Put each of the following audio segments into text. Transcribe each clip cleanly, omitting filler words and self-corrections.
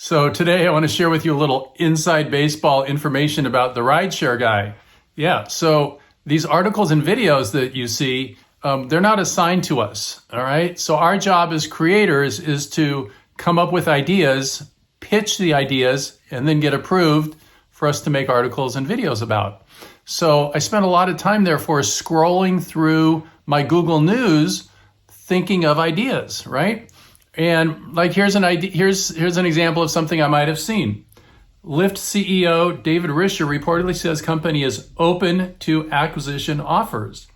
So today I want to share with you a little inside baseball information about the RideShare Guy. Yeah, so these articles and videos that you see, they're not assigned to us, all right? So our job as creators is to come up with ideas, pitch the ideas, and then get approved for us to make articles and videos about. So I spent a lot of time, therefore, scrolling through my Google News, thinking of ideas, right? And like here's an idea. Here's an example of something I might have seen. Lyft CEO David Risher reportedly says company is open to acquisition offers.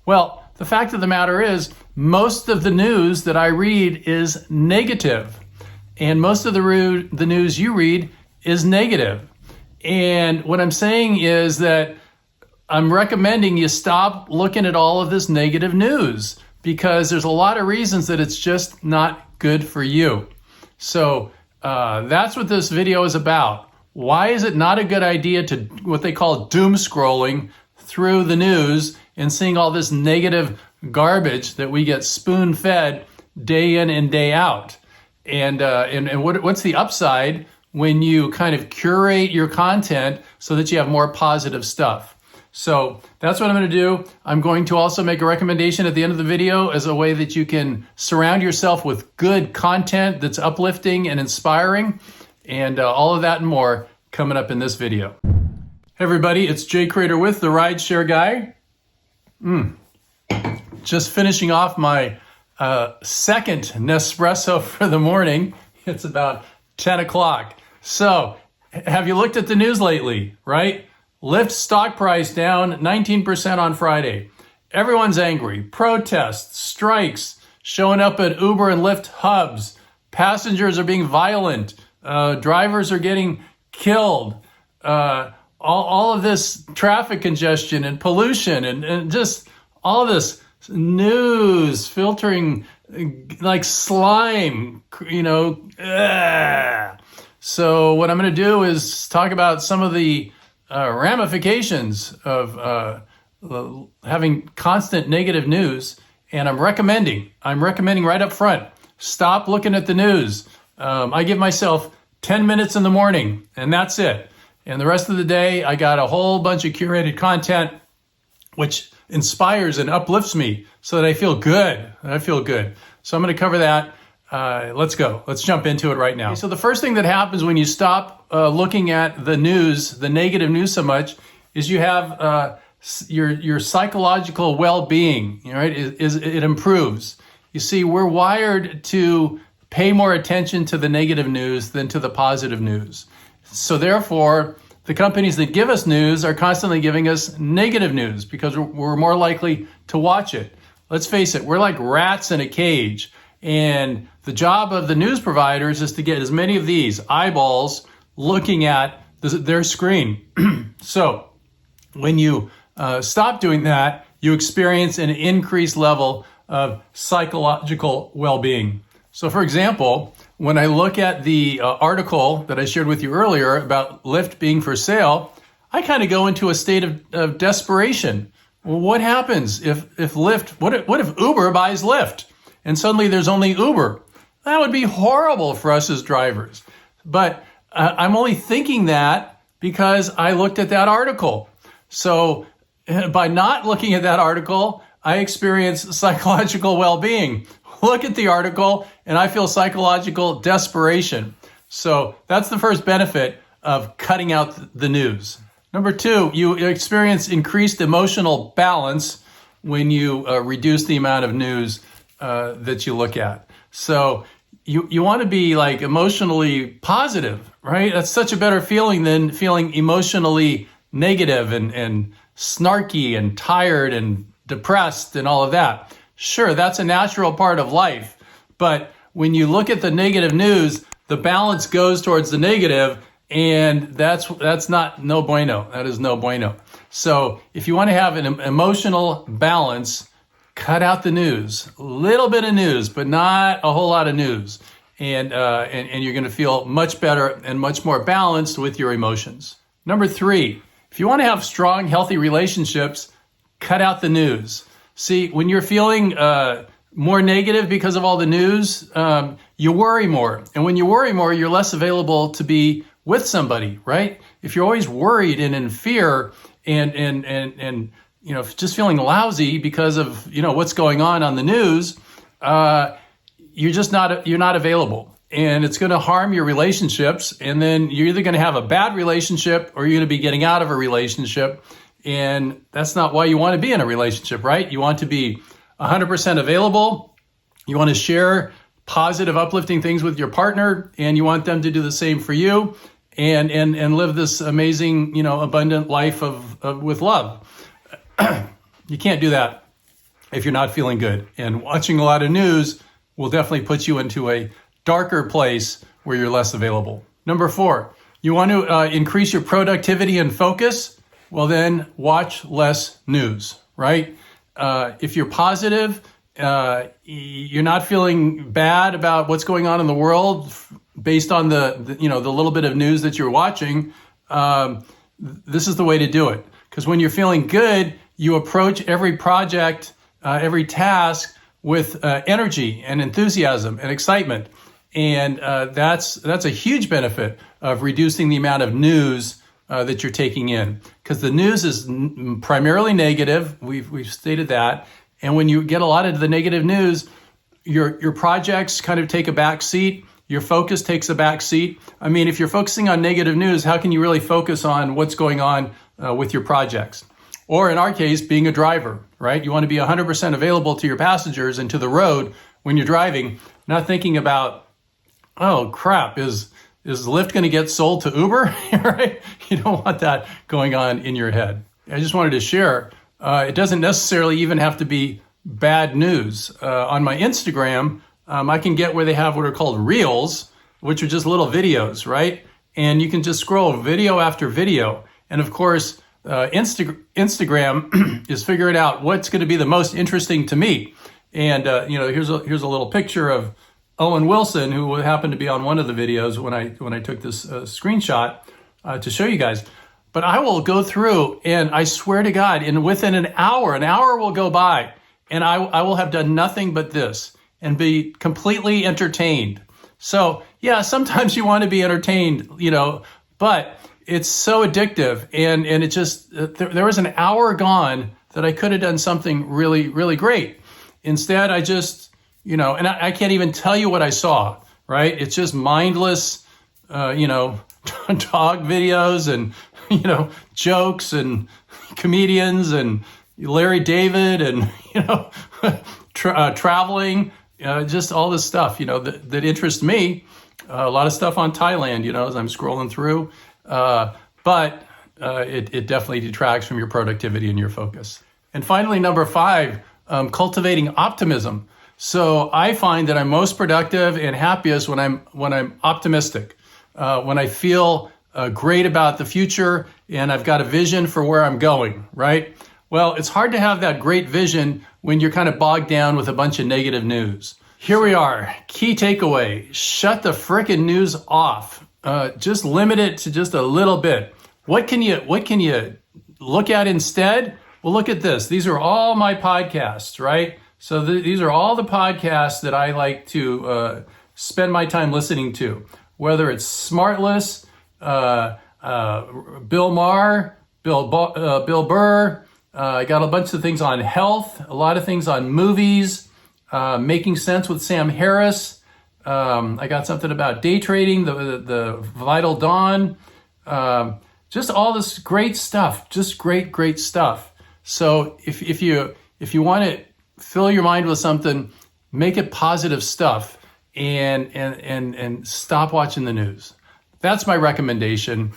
Well, the fact of the matter is, most of the news that I read is negative, and most of the news you read is negative. And what I'm saying is that I'm recommending you stop looking at all of this negative news, because there's a lot of reasons that it's just not good for you. So that's what this video is about. Why is it not a good idea to what they call doom scrolling through the news and seeing all this negative garbage that we get spoon fed day in and day out? And what's the upside when you kind of curate your content so that you have more positive stuff? So that's what I'm going to do. I'm going to also make a recommendation at the end of the video as a way that you can surround yourself with good content that's uplifting and inspiring, and all of that and more coming up in this video. Hey everybody, it's Jay Crater with the RideShare Guy. Just finishing off my second Nespresso for the morning. It's about 10 o'clock. So have you looked at the news lately, right? Lyft stock price down 19% on Friday. Everyone's angry. Protests, strikes, showing up at Uber and Lyft hubs. Passengers are being violent. Drivers are getting killed. All of this traffic congestion and pollution and just all this news filtering like slime, So what I'm going to do is talk about some of the ramifications of having constant negative news, and I'm recommending right up front, stop looking at the news. I give myself 10 minutes in the morning, and that's it. And the rest of the day, I got a whole bunch of curated content, which inspires and uplifts me so that I feel good. So I'm going to cover that. Let's go. Let's jump into it right now. Okay, so the first thing that happens when you stop looking at the news, the negative news so much, is you have your psychological well-being, right? It improves. You see, we're wired to pay more attention to the negative news than to the positive news. So therefore, the companies that give us news are constantly giving us negative news because we're more likely to watch it. Let's face it, we're like rats in a cage. And the job of the news providers is to get as many of these eyeballs looking at their screen. So when you stop doing that, you experience an increased level of psychological well-being. So for example, when I look at the article that I shared with you earlier about Lyft being for sale, I kind of go into a state of desperation. Well, what happens if Lyft, what if Uber buys Lyft? And suddenly there's only Uber? That would be horrible for us as drivers. But I'm only thinking that because I looked at that article. So by not looking at that article, I experience psychological well-being. Look at the article and I feel psychological desperation. So that's the first benefit of cutting out the news. Number two, you experience increased emotional balance when you reduce the amount of news that you look at. So you want to be like emotionally positive, right? That's such a better feeling than feeling emotionally negative and snarky and tired and depressed and all of that. Sure, that's a natural part of life. But when you look at the negative news, the balance goes towards the negative, and that's not no bueno. That is no bueno. So if you want to have an emotional balance, cut out the news, a little bit of news, but not a whole lot of news. And you're going to feel much better and much more balanced with your emotions. Number three, if you want to have strong, healthy relationships, cut out the news. See, when you're feeling more negative because of all the news, you worry more. And when you worry more, you're less available to be with somebody, right? If you're always worried and in fear and just feeling lousy because of, what's going on the news, you're not available. And it's going to harm your relationships. And then you're either going to have a bad relationship or you're going to be getting out of a relationship. And that's not why you want to be in a relationship, right? You want to be 100% available. You want to share positive, uplifting things with your partner, and you want them to do the same for you and live this amazing, abundant life with love. You can't do that if you're not feeling good. And watching a lot of news will definitely put you into a darker place where you're less available. Number 4, you want to increase your productivity and focus? Well, then watch less news, right? If you're positive, you're not feeling bad about what's going on in the world based on the little bit of news that you're watching, this is the way to do it. Because when you're feeling good, you approach every project, every task with energy and enthusiasm and excitement. And that's a huge benefit of reducing the amount of news that you're taking in. Because the news is primarily negative. We've stated that. And when you get a lot of the negative news, your projects kind of take a back seat. Your focus takes a back seat. I mean, if you're focusing on negative news, how can you really focus on what's going on with your projects? Or in our case, being a driver, right? You want to be 100% available to your passengers and to the road when you're driving, not thinking about, oh crap, is Lyft going to get sold to Uber? Right? You don't want that going on in your head. I just wanted to share. It doesn't necessarily even have to be bad news. On my Instagram, I can get where they have what are called reels, which are just little videos, right? And you can just scroll video after video. And of course, Instagram is figuring out what's going to be the most interesting to me. And here's a little picture of Owen Wilson, who happened to be on one of the videos when I took this screenshot to show you guys. But I will go through, and I swear to God, within an hour will go by, and I will have done nothing but this and be completely entertained. So yeah, sometimes you want to be entertained, but it's so addictive, and it just there was an hour gone that I could have done something really, really great. Instead, I just and I can't even tell you what I saw. Right? It's just mindless, dog videos and jokes and comedians and Larry David and traveling, just all this stuff that interests me. A lot of stuff on Thailand, as I'm scrolling through. But it definitely detracts from your productivity and your focus. And finally, number 5, cultivating optimism. So I find that I'm most productive and happiest when I'm optimistic, when I feel great about the future and I've got a vision for where I'm going, right? Well, it's hard to have that great vision when you're kind of bogged down with a bunch of negative news. Here we are. Key takeaway: shut the frickin' news off. Just limit it to just a little bit. What can you look at instead? Well, look at this. These are all my podcasts, right? So these are all the podcasts that I like to spend my time listening to, whether it's Smartless, Bill Maher, Bill Burr. I got a bunch of things on health, a lot of things on movies, Making Sense with Sam Harris. I got something about day trading, the Vital Dawn, just all this great stuff, just great stuff. So if you want to fill your mind with something, make it positive stuff and stop watching the news. That's my recommendation.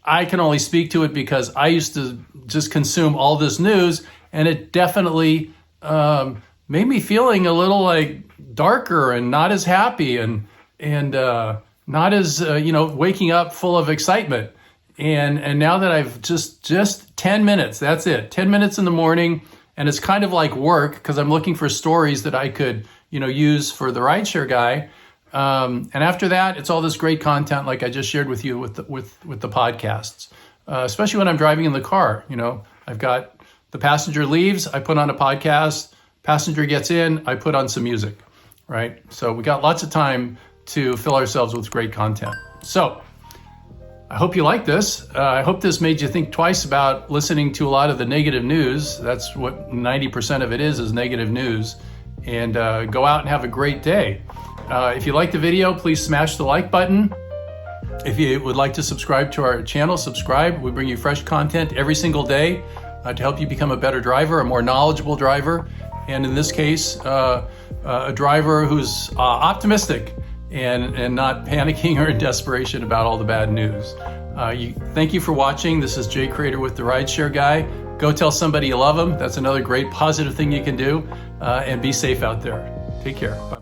I can only speak to it because I used to just consume all this news, and it definitely made me feeling a little like darker and not as happy and not as waking up full of excitement. And now that I've just 10 minutes, that's it, 10 minutes in the morning, and it's kind of like work because I'm looking for stories that I could use for the RideShare Guy. And after that, it's all this great content like I just shared with you with the podcasts, especially when I'm driving in the car. I've got the passenger leaves, I put on a podcast, passenger gets in, I put on some music, right? So we got lots of time to fill ourselves with great content. So I hope you like this. I hope this made you think twice about listening to a lot of the negative news. That's what 90% of it is negative news. And go out and have a great day. If you like the video, please smash the like button. If you would like to subscribe to our channel, subscribe. We bring you fresh content every single day to help you become a better driver, a more knowledgeable driver. And in this case, a driver who's optimistic and not panicking or in desperation about all the bad news. Thank you for watching. This is Jay Crater with the RideShare Guy. Go tell somebody you love them. That's another great positive thing you can do. And be safe out there. Take care. Bye.